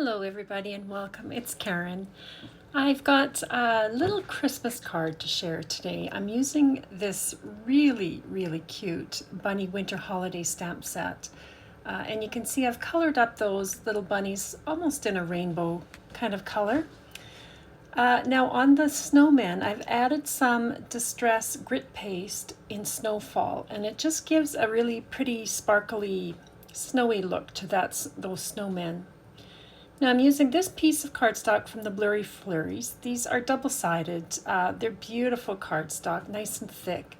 Hello everybody and welcome. It's Karen. I've got a little Christmas card to share today. I'm using this really cute bunny winter holiday stamp set. And you can see I've colored up those little bunnies almost in a rainbow kind of color. Now on the snowman, I've added some Distress grit paste in Snowfall, and it just gives a really pretty sparkly snowy look to those snowmen. Now I'm using this piece of cardstock from the Blurry Flurries. These are double-sided. They're beautiful cardstock, nice and thick.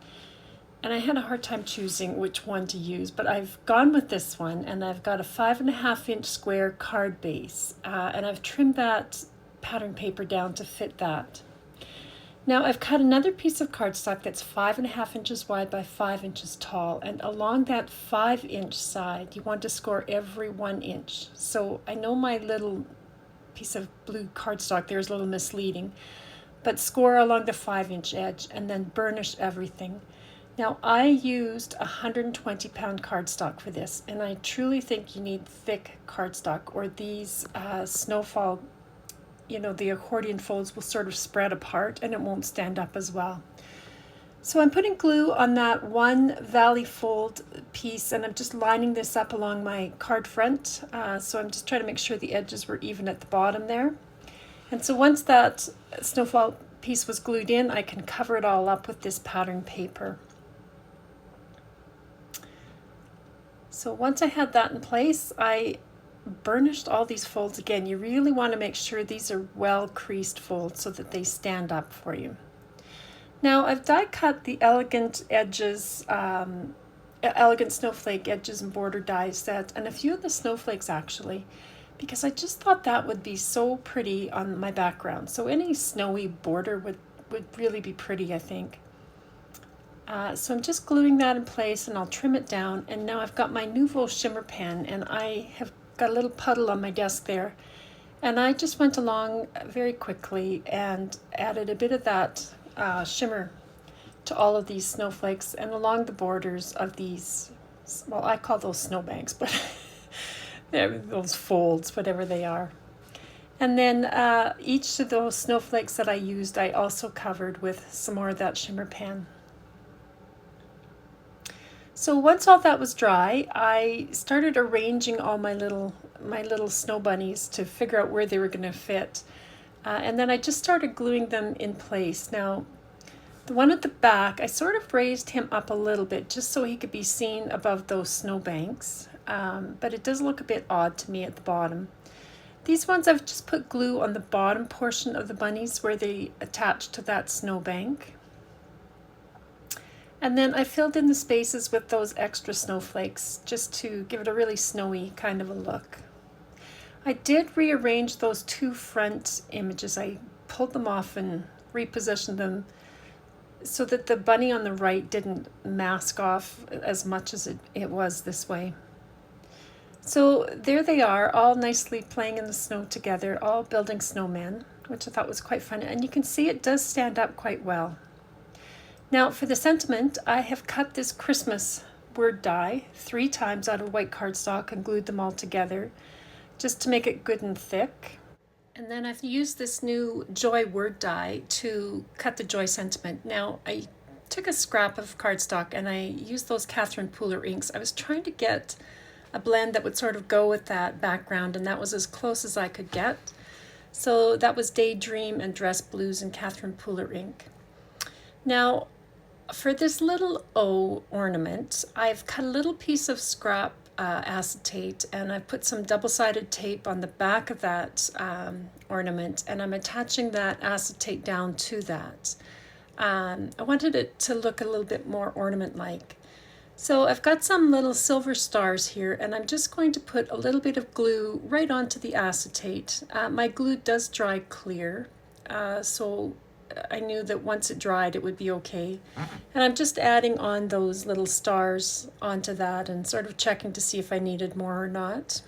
And I had a hard time choosing which one to use, but I've gone with this one, and I've got a 5.5-inch square card base, and I've trimmed that pattern paper down to fit that. Now I've cut another piece of cardstock that's 5.5 inches wide by 5 inches tall, and along that 5-inch side you want to score every 1 inch. So I know my little piece of blue cardstock there is a little misleading, but score along the 5-inch edge and then burnish everything. Now I used 120-pound cardstock for this, and I truly think you need thick cardstock, or these Snowfall, the accordion folds will sort of spread apart and it won't stand up as well. So I'm putting glue on that one valley fold piece, and I'm just lining this up along my card front. So I'm just trying to make sure the edges were even at the bottom there. And so once that Snowfall piece was glued in, I can cover it all up with this pattern paper. So once I had that in place, I burnished all these folds again. You really want to make sure these are well creased folds so that they stand up for you. Now I've die cut the elegant edges, elegant snowflake edges and border die set, and a few of the snowflakes actually, because I just thought that would be so pretty on my background. So any snowy border would really be pretty, I think. So I'm just gluing that in place, and I'll trim it down. And now I've got my Nouveau shimmer pen, and I have got a little puddle on my desk there, and I just went along very quickly and added a bit of that shimmer to all of these snowflakes and along the borders of these, well, I call those snowbanks, but they're those folds, whatever they are. And then each of those snowflakes that I used, I also covered with some more of that shimmer pen. So once all that was dry, I started arranging all my little snow bunnies to figure out where they were going to fit. And then I just started gluing them in place. Now, the one at the back, I sort of raised him up a little bit just so he could be seen above those snowbanks. But it does look a bit odd to me at the bottom. These ones I've just put glue on the bottom portion of the bunnies where they attach to that snowbank. And then I filled in the spaces with those extra snowflakes just to give it a really snowy kind of a look. I did rearrange those two front images. I pulled them off and repositioned them so that the bunny on the right didn't mask off as much as it was this way. So there they are, all nicely playing in the snow together, all building snowmen, which I thought was quite fun. And you can see it does stand up quite well. Now for the sentiment, I have cut this Christmas word die 3 times out of white cardstock and glued them all together just to make it good and thick. And then I've used this new Joy word die to cut the Joy sentiment. Now I took a scrap of cardstock and I used those Catherine Pooler inks. I was trying to get a blend that would sort of go with that background, and that was as close as I could get. So that was Daydream and Dress Blues and Catherine Pooler ink. Now, for this little O ornament, I've cut a little piece of scrap acetate, and I've put some double-sided tape on the back of that ornament, and I'm attaching that acetate down to that. I wanted it to look a little bit more ornament-like. So I've got some little silver stars here, and I'm just going to put a little bit of glue right onto the acetate. My glue does dry clear, so I knew that once it dried it would be okay. And I'm just adding on those little stars onto that and sort of checking to see if I needed more or not.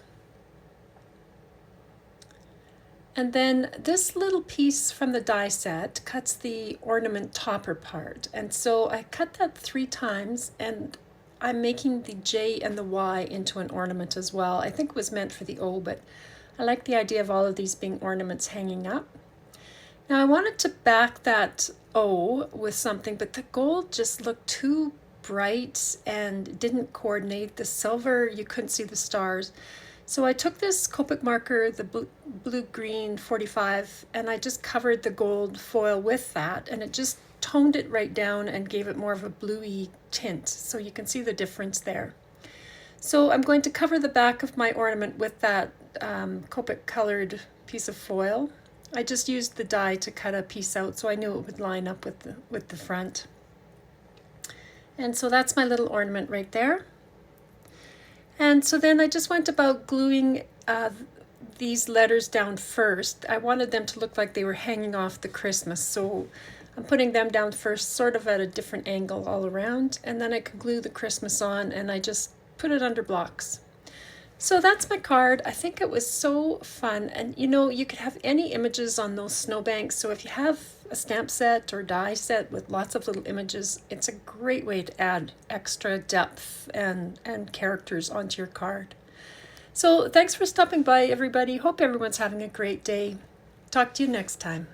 And then this little piece from the die set cuts the ornament topper part. And so I cut that 3 times, and I'm making the J and the Y into an ornament as well. I think it was meant for the O, but I like the idea of all of these being ornaments hanging up. Now I wanted to back that O with something, but the gold just looked too bright and didn't coordinate. The silver, you couldn't see the stars. So I took this Copic marker, the blue-green 45, and I just covered the gold foil with that, and it just toned it right down and gave it more of a bluey tint. So you can see the difference there. So I'm going to cover the back of my ornament with that Copic colored piece of foil. I just used the die to cut a piece out so I knew it would line up with the front. And so that's my little ornament right there. And so then I just went about gluing these letters down first. I wanted them to look like they were hanging off the Christmas, so I'm putting them down first, sort of at a different angle all around, and then I can glue the Christmas on, and I just put it under blocks. So that's my card. I think it was so fun, and you know, you could have any images on those snowbanks, so if you have a stamp set or die set with lots of little images, it's a great way to add extra depth and characters onto your card. So thanks for stopping by, everybody. Hope everyone's having a great day. Talk to you next time.